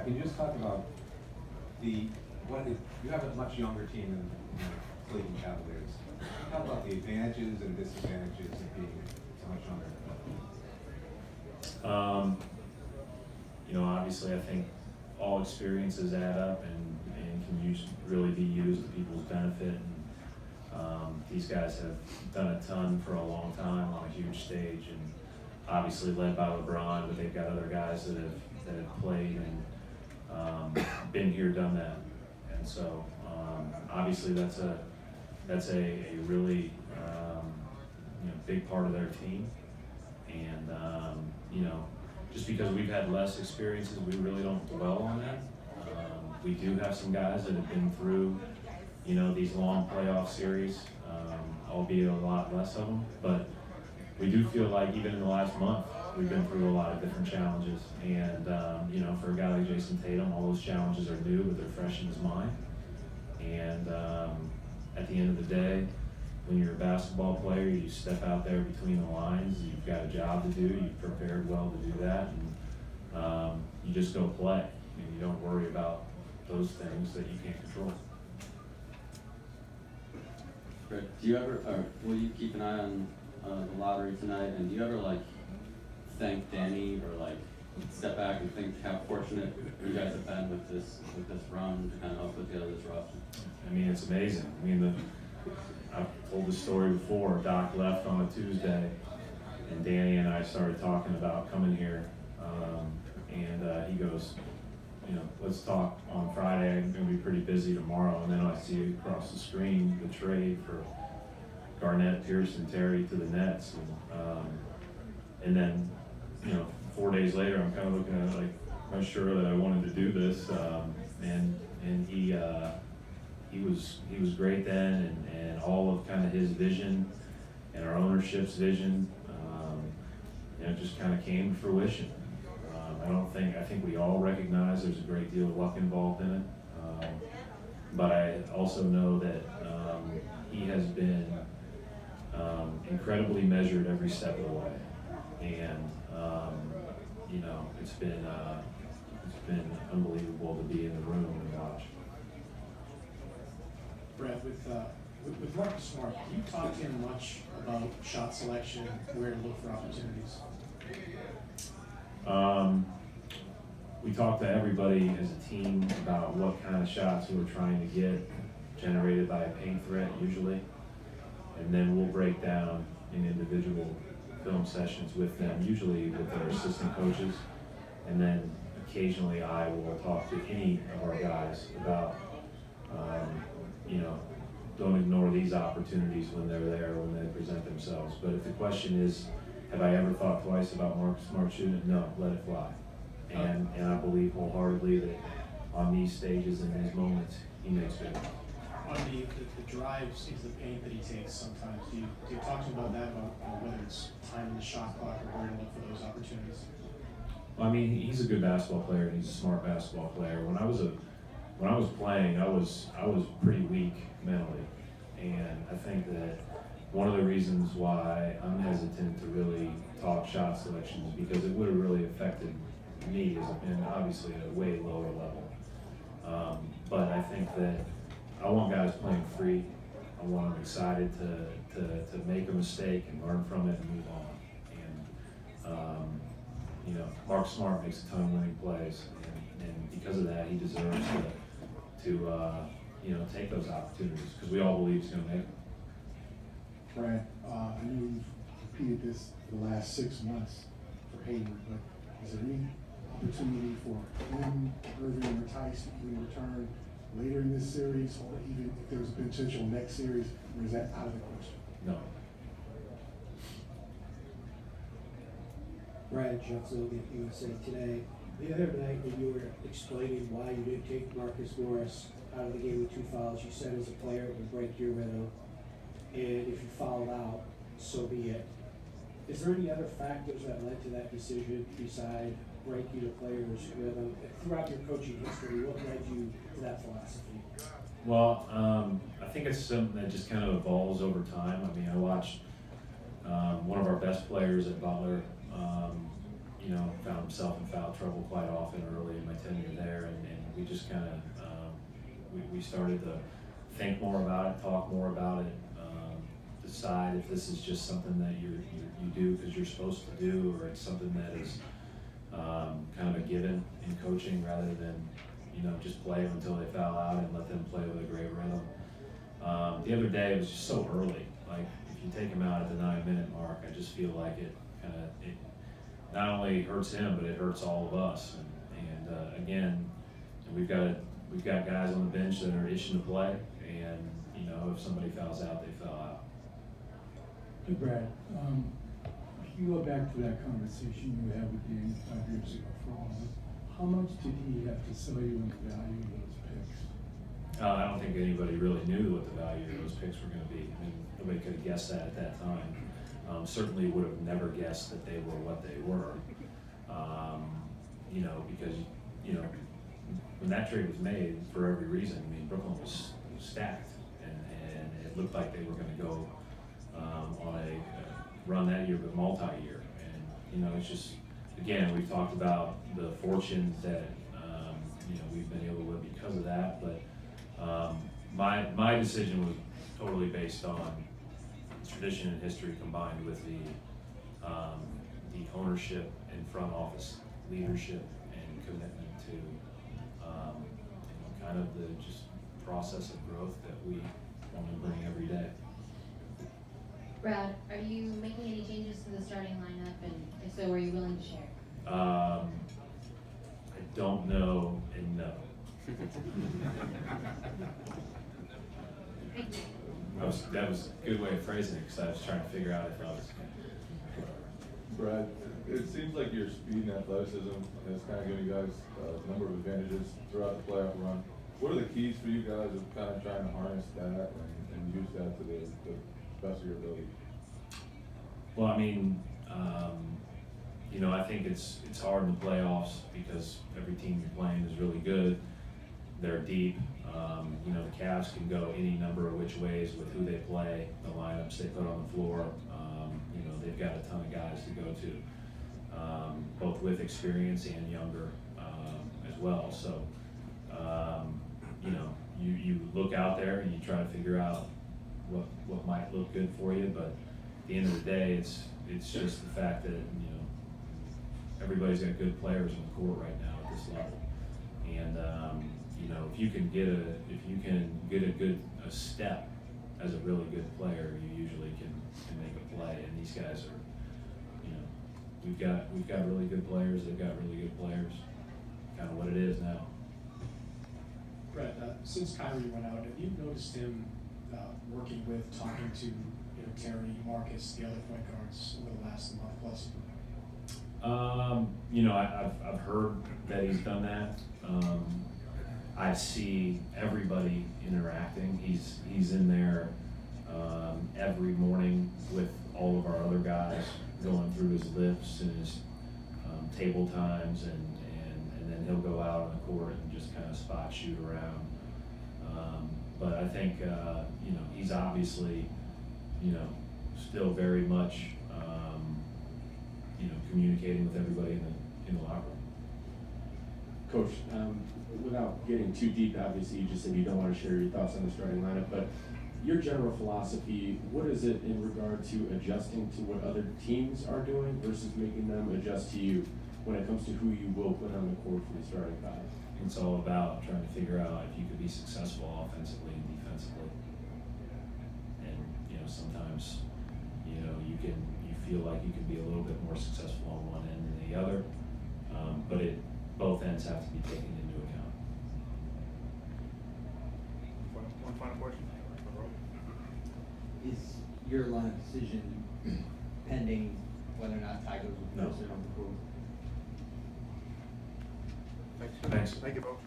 can you just talk about you have a much younger team than Cleveland Cavaliers. Talk about the advantages and disadvantages of being so much younger. Obviously, I think all experiences add up and can really be used to people's benefit. And, these guys have done a ton for a long time on a huge stage, and obviously led by LeBron, but they've got other guys that have played and been here, done that. And so obviously that's a really big part of their team. And just because we've had less experiences, we really don't dwell on that. We do have some guys that have been through these long playoff series, albeit a lot less of them, but we do feel like even in the last month, we've been through a lot of different challenges. And, for a guy like Jason Tatum, all those challenges are new, but they're fresh in his mind. And at the end of the day, when you're a basketball player, you step out there between the lines, you've got a job to do, you've prepared well to do that, and you just go play. And you don't worry about those things that you can't control. Great. Do you ever, will you keep an eye on the lottery tonight, and do you ever thank Danny or step back and think how fortunate you guys have been with this run to kind of help put together this roster? I mean, it's amazing. I mean, I've told this story before. Doc left on a Tuesday, and Danny and I started talking about coming here, and he goes, let's talk on Friday. I'm going to be pretty busy tomorrow. And then I see across the screen the trade for Garnett, Pearson, Terry to the Nets. And then, 4 days later, I'm kind of looking at it I'm sure that I wanted to do this. And he was great then, and all of kind of his vision and our ownership's vision, just kind of came to fruition. I think we all recognize there's a great deal of luck involved in it. But I also know that he has been incredibly measured every step of the way. And, it's been unbelievable to be in the room and watch. Brad, with Marcus Smart, do you talk to him much about shot selection, where to look for opportunities? We talk to everybody as a team about what kind of shots we're trying to get generated by a paint threat usually, and then we'll break down in individual film sessions with them, usually with their assistant coaches, and then occasionally I will talk to any of our guys about, don't ignore these opportunities when they're there, when they present themselves. But if the question is, have I ever thought twice about Marcus Smart shooting? No, let it fly. And I believe wholeheartedly that on these stages and these moments, he makes good. On the drives into the paint that he takes sometimes, do you talk to him about that, about whether it's time in the shot clock or where to look for those opportunities? Well, I mean, he's a good basketball player, and he's a smart basketball player. When I was playing, I was pretty weak mentally, and I think that one of the reasons why I'm hesitant to really talk shot selection is because it would have really affected me, and obviously at a way lower level. But I think that I want guys playing free. I want them excited to make a mistake and learn from it and move on. And Mark Smart makes a ton of winning plays, and because of that, he deserves to take those opportunities because we all believe he's going to make them. Brad, I know you've repeated this the last 6 months for Hayward, but is there any opportunity for him, Irving, or Tice to return later in this series, or even if there's a potential next series, or is that out of the question? No. Brad Johnson at USA Today. The other night when you were explaining why you didn't take Marcus Morris out of the game with 2 fouls, you said as a player it would break your rhythm, and if you fouled out, so be it. Is there any other factors that led to that decision beside breaking a player's rhythm? Throughout your coaching history, what led you to that philosophy? Well, I think it's something that just kind of evolves over time. I mean, I watched one of our best players at Butler, you know, found himself in foul trouble quite often early in my tenure there, and we just kind of, we started to think more about it, talk more about it, decide if this is just something that you do because you're supposed to do, or it's something that is kind of a given in coaching rather than, you know, just play them until they foul out and let them play with a great rhythm. The other day it was just so early. Like, if you take him out at the 9-minute mark, I just feel like it not only hurts him, but it hurts all of us. And again, we've got guys on the bench that are itching to play, and you know, if somebody fouls out, they foul out. Hey Brad, if you go back to that conversation you had with Danny 5 years ago for all of it, how much did he have to sell you on the value of those picks? I don't think anybody really knew what the value of those picks were going to be. I mean, nobody could have guessed that at that time. Certainly would have never guessed that they were what they were. You know, because, you know, when that trade was made, for every reason, I mean, Brooklyn was stacked, and it looked like they were going to go on a run that year, but multi-year. And, you know, it's just, again, we've talked about the fortunes that, you know, we've been able to live because of that, but my decision was totally based on tradition and history combined with the ownership and front office leadership and commitment to you know, kind of the just process of growth that we want to bring every day. Brad, are you making any changes to the starting lineup, and if so, are you willing to share? I don't know and no. Thank you. That was a good way of phrasing it, because I was trying to figure out if I was. Brad, it seems like your speed and athleticism has kind of given you guys a number of advantages throughout the playoff run. What are the keys for you guys of kind of trying to harness that and use that to the best of your ability? Well, I mean, you know, I think it's hard in the playoffs because every team you're playing is really good. They're deep. You know, the Cavs can go any number of which ways with who they play, the lineups they put on the floor. You know, they've got a ton of guys to go to, both with experience and younger as well. So, you know, you look out there and you try to figure out what might look good for you, but at the end of the day, it's just the fact that, you know, everybody's got good players on the court right now at this level, and you know, if you can get a step as a really good player, you usually can make a play. And these guys are, you know, we've got really good players. They've got really good players. Kind of what it is now. Brett, since Kyrie went out, have you noticed him working with, talking to, you know, Terry, Marcus, the other point guards over the last month plus? You know, I've heard that he's done that. I see everybody interacting. He's in there every morning with all of our other guys, going through his lifts and his table times, and then he'll go out on the court and just kind of spot shoot around. But I think you know, he's obviously, you know, still very much you know, communicating with everybody in the locker room. Coach, without getting too deep, obviously you just said you don't want to share your thoughts on the starting lineup, but your general philosophy, what is it in regard to adjusting to what other teams are doing versus making them adjust to you when it comes to who you will put on the court for the starting five? It's all about trying to figure out if you could be successful offensively and defensively. And, you know, sometimes, you know, you feel like you can be a little bit more successful on one end than the other, but both ends have to be taken into account. One final question. Is your line of decision pending whether or not Ty goes with No. Wilson on the court? Thanks. Thanks. Thank you, folks.